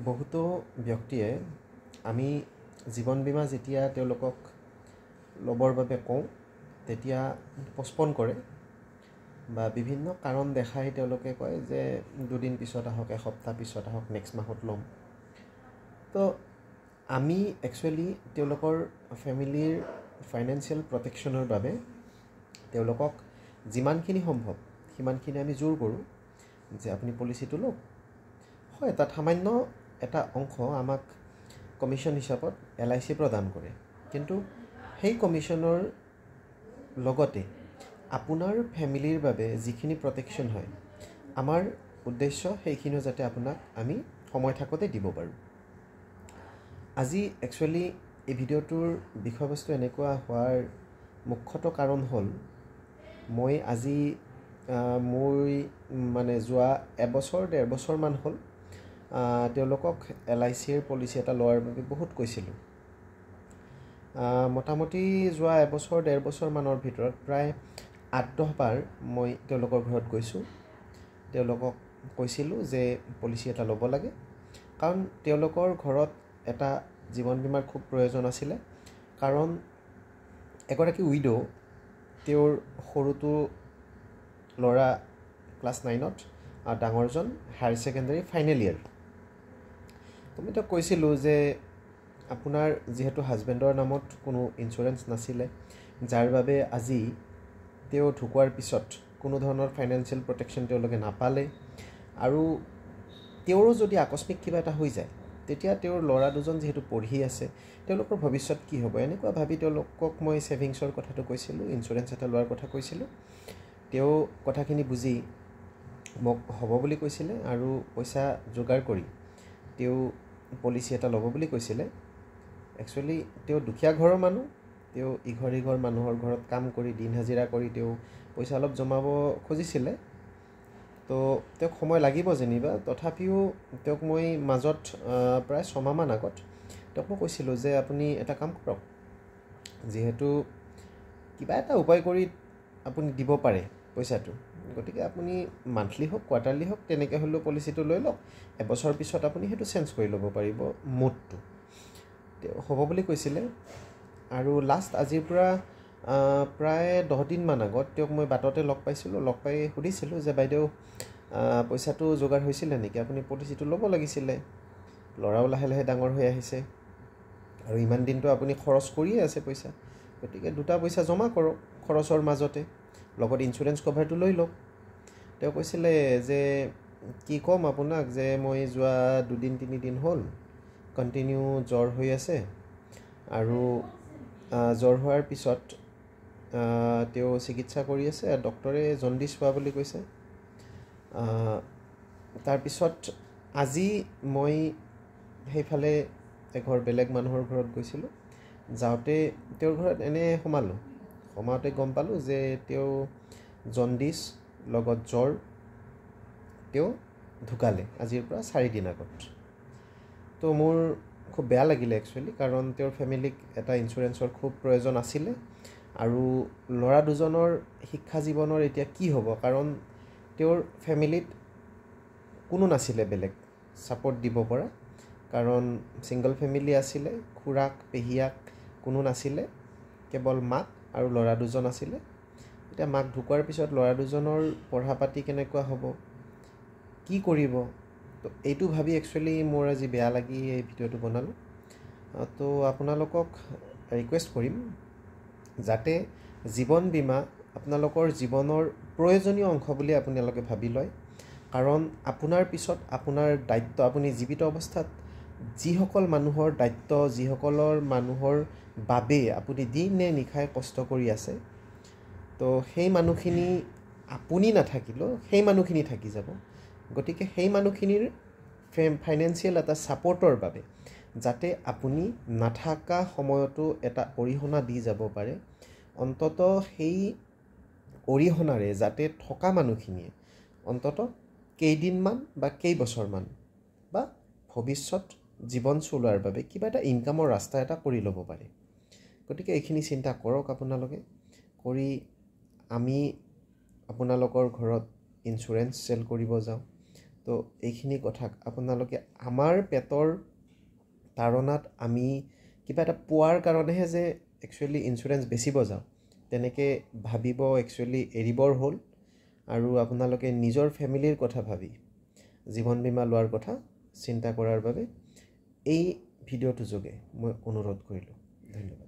বহুতো ব্যক্তিয়ে আমি জীৱন বীমা যেতিয়া তেওঁলোকক ল'বৰ বাবে কওঁ তেতিয়া পষ্টপন কৰে বা বিভিন্ন কাৰণ দেখাই তেওঁলোকে কয় যে দুদিন পিছত আহক, এসপ্তাহ পিছত আহক, নেক্সট মাহত ল'ম। তো আমি একচুৱেলি তেওঁলোকৰ ফেমিলিৰ ফাইনেন্সিয়েল প্ৰটেকশ্যনৰ বাবে তেওঁলোকক যিমানখিনি সম্ভৱ সিমানখিনি আমি জোৰ কৰোঁ যে আপুনি পলিচিটো লওক। হয়, তাত সামান্য এটা অংশ আমাক কমিশ্যন হিচাপত LIC প্ৰদান কৰে, কিন্তু সেই কমিশ্যনৰ লগতে আপোনাৰ ফেমিলিৰ বাবে যিখিনি প্ৰটেকশ্যন হয় আমাৰ উদ্দেশ্য সেইখিনিও যাতে আপোনাক আমি সময় থাকোঁতে দিব পাৰোঁ। আজি একচুৱেলি এই ভিডিঅ'টোৰ বিষয়বস্তু এনেকুৱা হোৱাৰ মুখ্যতঃ কাৰণ হ'ল মই আজি মই যোৱা ডেৰ বছৰমান হ'ল তেওঁলোকক LICৰ পলিচি এটা লোৱাৰ বাবে বহুত কৈছিলোঁ। মোটামুটি যোৱা ডেৰ বছৰমানৰ ভিতৰত প্ৰায় 8-10 বাৰ মই তেওঁলোকৰ ঘৰত গৈছোঁ। তেওঁলোকক কৈছিলোঁ যে পলিচি এটা ল'ব লাগে, কাৰণ তেওঁলোকৰ ঘৰত এটা জীৱন বীমাৰ খুব প্ৰয়োজন আছিলে। কাৰণ এগৰাকী উইড' তেওঁৰ সৰুটো ল'ৰা ক্লাছ 9ত আৰু ডাঙৰজন হায়াৰ ছেকেণ্ডেৰী ফাইনেল ইয়েৰ। মই তেওঁক কৈছিলোঁ যে আপোনাৰ যিহেতু হাজবেণ্ডৰ নামত কোনো ইঞ্চুৰেঞ্চ নাছিলে, যাৰ বাবে আজি তেওঁ ঢুকোৱাৰ পিছত কোনো ধৰণৰ ফাইনেন্সিয়েল প্ৰটেকশ্যন তেওঁলোকে নাপালে, আৰু তেওঁৰো যদি আকস্মিক কিবা এটা হৈ যায় তেতিয়া তেওঁৰ ল'ৰা দুজন যিহেতু পঢ়ি আছে, তেওঁলোকৰ ভৱিষ্যত কি হ'ব, এনেকুৱা ভাবি তেওঁলোকক মই ছেভিংছৰ কথাটো কৈছিলোঁ, ইঞ্চুৰেঞ্চ এটা লোৱাৰ কথা কৈছিলোঁ। তেওঁ কথাখিনি বুজি মোক হ'ব বুলি কৈছিলে আৰু পইচা যোগাৰ কৰি তেওঁ পলিচি এটা ল'ব বুলি কৈছিলে। একচুৱেলি তেওঁ দুখীয়া ঘৰৰ মানুহ, তেওঁ ইঘৰ সিঘৰ মানুহৰ ঘৰত কাম কৰি দিন হাজিৰা কৰি তেওঁ পইচা অলপ জমাব খুজিছিলে। তো তেওঁক সময় লাগিব যেনিবা, তথাপিও তেওঁক মই মাজত প্ৰায় 6 মাহমান আগত তেওঁক মই কৈছিলোঁ যে আপুনি এটা কাম কৰক, যিহেতু কিবা এটা উপায় কৰি আপুনি দিব পাৰে পইচাটো, গতিকে আপুনি মান্থলি হওক, কোৱাৰ্টাৰলি হওক, তেনেকৈ হ'লেও পলিচিটো লৈ লওক। এবছৰ পিছত আপুনি সেইটো চেঞ্জ কৰি ল'ব পাৰিব মুডটো। তেওঁ হ'ব বুলি কৈছিলে। আৰু লাষ্ট আজিৰ পৰা প্ৰায় 10 দিনমান আগত তেওঁক মই বাটতে লগ পাইছিলোঁ। লগ পাই সুধিছিলোঁ যে বাইদেউ পইচাটো যোগাৰ হৈছিলে নেকি, আপুনি পলিচিটো ল'ব লাগিছিলে, ল'ৰাও লাহে লাহে ডাঙৰ হৈ আহিছে আৰু ইমান দিনটো আপুনি খৰচ কৰিয়ে আছে পইচা, গতিকে দুটা পইচা জমা কৰক খৰচৰ মাজতে, লগত ইঞ্চুৰেঞ্চ কভাৰটো লৈ লওক। তেওঁ কৈছিলে যে কি ক'ম আপোনাক, যে মই যোৱা 2-3 দিন হ'ল কণ্টিনিউ জ্বৰ হৈ আছে, আৰু জ্বৰ হোৱাৰ পিছত তেওঁ চিকিৎসা কৰি আছে, ডক্টৰে জণ্ডিছ হোৱা বুলি কৈছে। তাৰপিছত আজি মই সেইফালে এঘৰ বেলেগ মানুহৰ ঘৰত গৈছিলোঁ। যাওঁতে তেওঁৰ ঘৰত এনে সোমাওঁতে গম পালোঁ যে তেওঁ জণ্ডিছ লগত জ্বৰ, তেওঁ ঢুকালে আজিৰ পৰা 4 দিন আগত। তো মোৰ খুব বেয়া লাগিলে একচুৱেলি, কাৰণ তেওঁৰ ফেমিলিক এটা ইঞ্চুৰেঞ্চৰ খুব প্ৰয়োজন আছিলে। আৰু ল'ৰা দুজনৰ শিক্ষা জীৱনৰ এতিয়া কি হ'ব, কাৰণ তেওঁৰ ফেমিলিত কোনো নাছিলে বেলেগ ছাপৰ্ট দিব পৰা, কাৰণ ছিংগল ফেমিলি আছিলে, খুৰাক পেহীয়াক কোনো নাছিলে, কেৱল মাক আৰু ল'ৰা দুজন আছিলে। এতিয়া মাক ঢুকোৱাৰ পিছত ল'ৰা দুজনৰ পঢ়া পাতি কেনেকুৱা হ'ব, কি কৰিব, তো এইটো ভাবি একচুৱেলি মোৰ আজি বেয়া লাগি এই ভিডিঅ'টো বনালোঁ। তো আপোনালোকক ৰিকুৱেষ্ট কৰিম যাতে জীৱন বীমা আপোনালোকৰ জীৱনৰ প্ৰয়োজনীয় অংশ বুলি আপোনালোকে ভাবি লয়, কাৰণ আপোনাৰ পিছত আপোনাৰ দায়িত্ব, আপুনি জীৱিত অৱস্থাত যিসকল মানুহৰ দায়িত্ব, যিসকলৰ মানুহৰ বাবে আপুনি দিনে নিশাই কষ্ট কৰি আছে, তো সেই মানুহখিনি আপুনি নাথাকিলেও সেই মানুহখিনি থাকি যাব। গতিকে সেই মানুহখিনিৰ ফাইনেন্সিয়েল এটা ছাপৰ্টৰ বাবে যাতে আপুনি নাথাকা সময়তো এটা অৰিহণা দি যাব পাৰে, অন্ততঃ সেই অৰিহণাৰে যাতে থকা মানুহখিনিয়ে অন্ততঃ কেইদিনমান বা কেইবছৰমান বা ভৱিষ্যত জীৱন চলোৱাৰ বাবে কিবা এটা ইনকামৰ ৰাস্তা এটা কৰি ল'ব পাৰে। গতিকে এইখিনি চিন্তা কৰক আপোনালোকে, কৰি আমি আপোনালোকৰ ঘৰত ইঞ্চুৰেঞ্চ চেল কৰিব যাওঁ, তো এইখিনি কথাক আপোনালোকে আমাৰ পেটৰ তাৰণাত আমি কিবা এটা পোৱাৰ কাৰণেহে যে একচুৱেলি ইঞ্চুৰেঞ্চ বেচিব যাওঁ তেনেকৈ ভাবিব একচুৱেলি এৰিবৰ হ'ল আৰু আপোনালোকে নিজৰ ফেমিলিৰ কথা ভাবি জীৱন বীমা লোৱাৰ কথা চিন্তা কৰাৰ বাবে এই ভিডিঅ'টোৰ যোগে মই অনুৰোধ কৰিলোঁ। ধন্যবাদ।